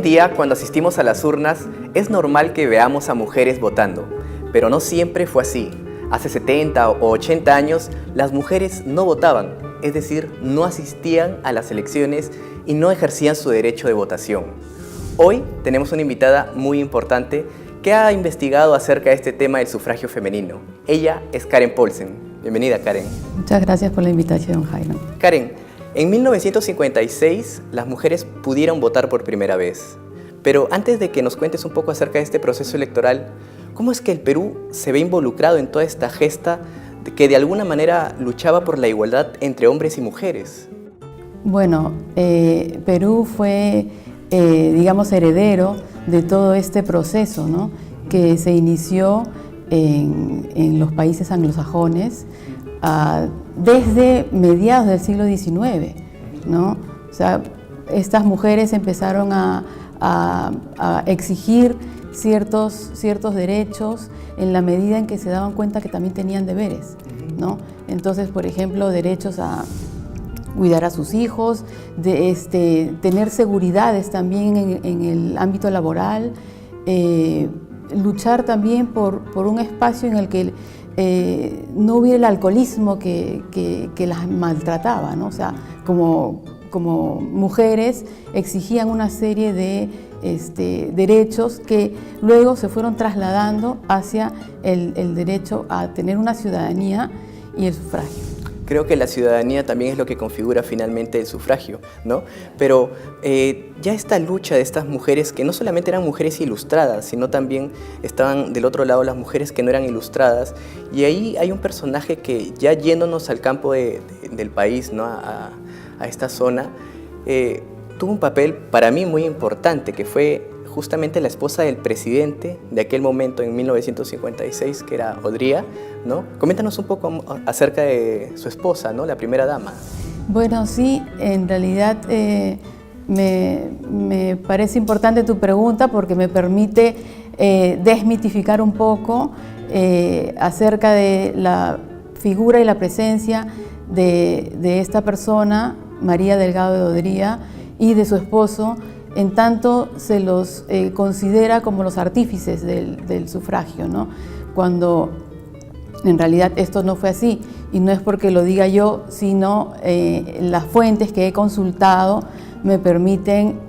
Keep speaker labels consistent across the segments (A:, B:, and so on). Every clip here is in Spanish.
A: en día, cuando asistimos a las urnas, es normal que veamos a mujeres votando, pero no siempre fue así. Hace 70 o 80 años, las mujeres no votaban, es decir, no asistían a las elecciones y no ejercían su derecho de votación. Hoy tenemos una invitada muy importante que ha investigado acerca de este tema del sufragio femenino. Ella es Karen Paulsen. Bienvenida, Karen.
B: Muchas gracias por la invitación, Jairo.
A: Karen, en 1956 las mujeres pudieron votar por primera vez. Pero antes de que nos cuentes un poco acerca de este proceso electoral, ¿cómo es que el Perú se ve involucrado en toda esta gesta que de alguna manera luchaba por la igualdad entre hombres y mujeres?
B: Bueno, Perú fue, digamos, heredero de todo este proceso, ¿no?, que se inició en los países anglosajones desde mediados del siglo XIX, ¿no? O sea, estas mujeres empezaron a exigir ciertos derechos en la medida en que se daban cuenta que también tenían deberes, ¿no? Entonces, por ejemplo, derechos a cuidar a sus hijos, tener seguridades también en el ámbito laboral, luchar también por un espacio en el que no hubiera el alcoholismo que las maltrataba, ¿no? O sea, como mujeres exigían una serie de derechos que luego se fueron trasladando hacia el derecho a tener una ciudadanía y el sufragio.
A: Creo que la ciudadanía también es lo que configura finalmente el sufragio, ¿no? Pero ya esta lucha de estas mujeres, que no solamente eran mujeres ilustradas, sino también estaban del otro lado las mujeres que no eran ilustradas, y ahí hay un personaje que, ya yéndonos al campo del país, ¿no?, a esta zona, tuvo un papel para mí muy importante, que fue justamente la esposa del presidente de aquel momento en 1956, que era Odría, ¿no? Coméntanos un poco acerca de su esposa, ¿no?, la primera dama.
B: Bueno, sí, en realidad me parece importante tu pregunta porque me permite desmitificar un poco acerca de la figura y la presencia de esta persona, María Delgado de Odría, y de su esposo, en tanto se los considera como los artífices del sufragio, ¿no?, cuando en realidad esto no fue así, y no es porque lo diga yo, sino las fuentes que he consultado me permiten,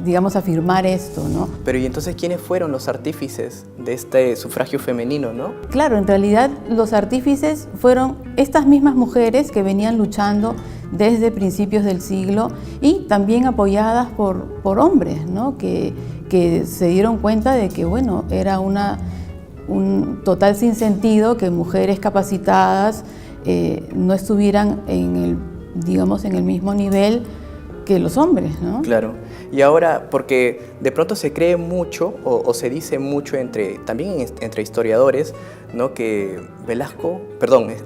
B: digamos, afirmar esto, ¿no?
A: Pero ¿y entonces quiénes fueron los artífices de este sufragio femenino, no?
B: Claro, en realidad los artífices fueron estas mismas mujeres que venían luchando desde principios del siglo y también apoyadas por hombres, ¿no?, que se dieron cuenta de que, bueno, era un total sinsentido que mujeres capacitadas no estuvieran digamos, en el mismo nivel que los hombres, ¿no?
A: Claro. Y ahora, porque de pronto se cree mucho o se dice mucho también entre historiadores, ¿no?, que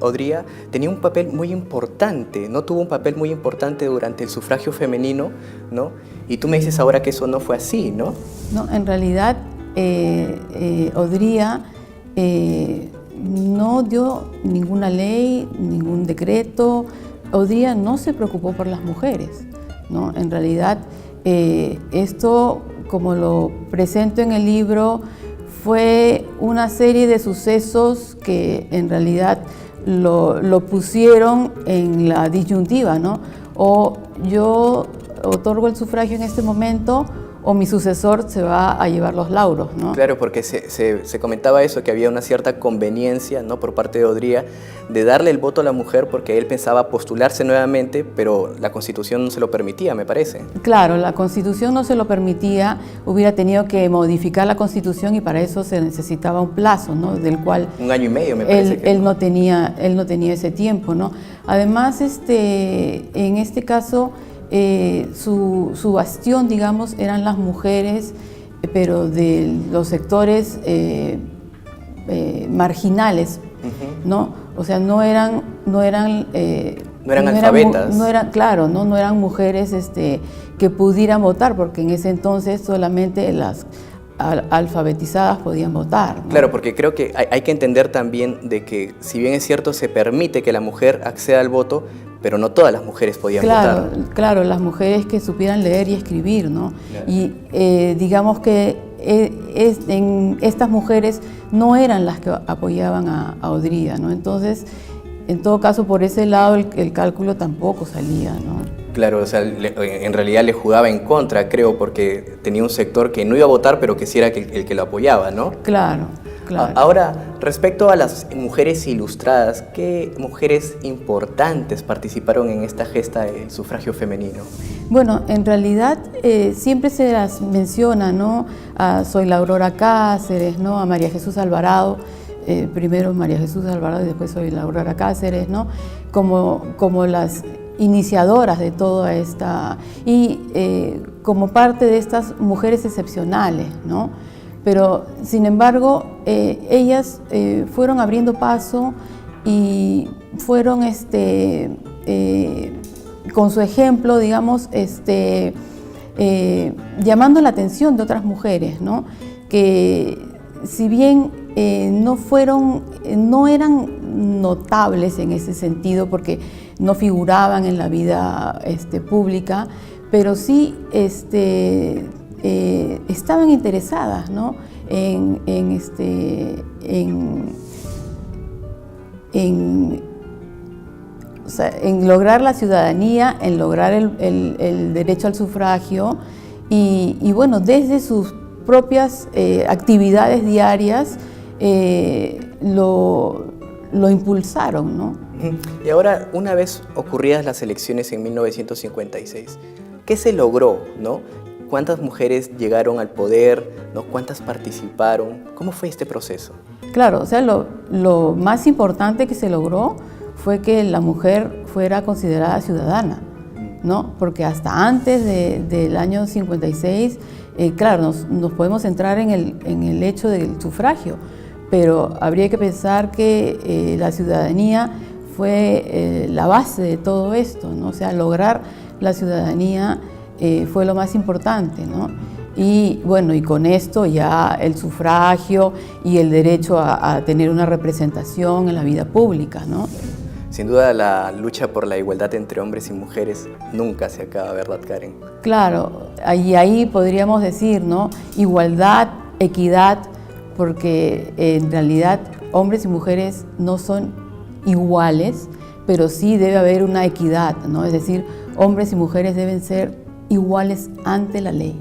A: Odría tenía un papel muy importante, no tuvo un papel muy importante durante el sufragio femenino, ¿no? Y tú me dices ahora que eso no fue así, ¿no?
B: No, en realidad Odría no dio ninguna ley, ningún decreto. Odría no se preocupó por las mujeres, ¿no? En realidad esto, como lo presento en el libro, fue una serie de sucesos que en realidad lo pusieron en la disyuntiva, ¿no? O yo otorgo el sufragio en este momento o mi sucesor se va a llevar los lauros, ¿no?
A: Claro, porque se comentaba eso, que había una cierta conveniencia, ¿no?, por parte de Odría de darle el voto a la mujer porque él pensaba postularse nuevamente, pero la Constitución no se lo permitía, me parece.
B: Claro, la Constitución no se lo permitía, hubiera tenido que modificar la Constitución y para eso se necesitaba un plazo, ¿no?, del cual
A: 1 año y medio, me parece.
B: Él no tenía ese tiempo, ¿no? Además, en este caso, su bastión, digamos, eran las mujeres, pero de los sectores marginales, ¿no? O sea, no eran
A: alfabetas.
B: No eran mujeres que pudieran votar, porque en ese entonces solamente alfabetizadas podían votar, ¿no?
A: Claro, porque creo que hay que entender también de que, si bien es cierto, se permite que la mujer acceda al voto, pero no todas las mujeres podían votar.
B: Claro, las mujeres que supieran leer y escribir, ¿no?
A: Claro.
B: Y digamos que estas mujeres no eran las que apoyaban a Odría, ¿no? Entonces, en todo caso, por ese lado el cálculo tampoco salía, ¿no?
A: Claro, o sea, en realidad le jugaba en contra, creo, porque tenía un sector que no iba a votar, pero que sí era el que lo apoyaba, ¿no?
B: Claro.
A: Ahora, respecto a las mujeres ilustradas, ¿qué mujeres importantes participaron en esta gesta del sufragio femenino?
B: Bueno, en realidad siempre se las menciona, ¿no? Soy la Aurora Cáceres, ¿no? A María Jesús Alvarado, primero María Jesús Alvarado y después Soy la Aurora Cáceres, ¿no? Como las iniciadoras de toda esta, y como parte de estas mujeres excepcionales, ¿no? Pero, sin embargo, ellas fueron abriendo paso y fueron, con su ejemplo, digamos, llamando la atención de otras mujeres, ¿no? Que, si bien no eran notables en ese sentido, porque no figuraban en la vida pública, pero sí estaban interesadas, ¿no? en lograr la ciudadanía, en lograr el derecho al sufragio y bueno, desde sus propias actividades diarias lo impulsaron, ¿no?
A: Y ahora, una vez ocurridas las elecciones en 1956, ¿qué se logró, no? ¿Cuántas mujeres llegaron al poder, no? ¿Cuántas participaron? ¿Cómo fue este proceso?
B: Claro, o sea, lo más importante que se logró fue que la mujer fuera considerada ciudadana, ¿no? Porque hasta antes del año 56, claro, nos podemos centrar en el hecho del sufragio, pero habría que pensar que la ciudadanía fue la base de todo esto, ¿no? O sea, lograr la ciudadanía fue lo más importante, ¿no? Y bueno, y con esto ya el sufragio y el derecho a tener una representación en la vida pública, ¿no?
A: Sin duda, la lucha por la igualdad entre hombres y mujeres nunca se acaba, ¿verdad, Karen?
B: Claro, y ahí podríamos decir, ¿no? Igualdad, equidad, porque en realidad hombres y mujeres no son iguales, pero sí debe haber una equidad, ¿no? Es decir, hombres y mujeres deben ser iguales ante la ley.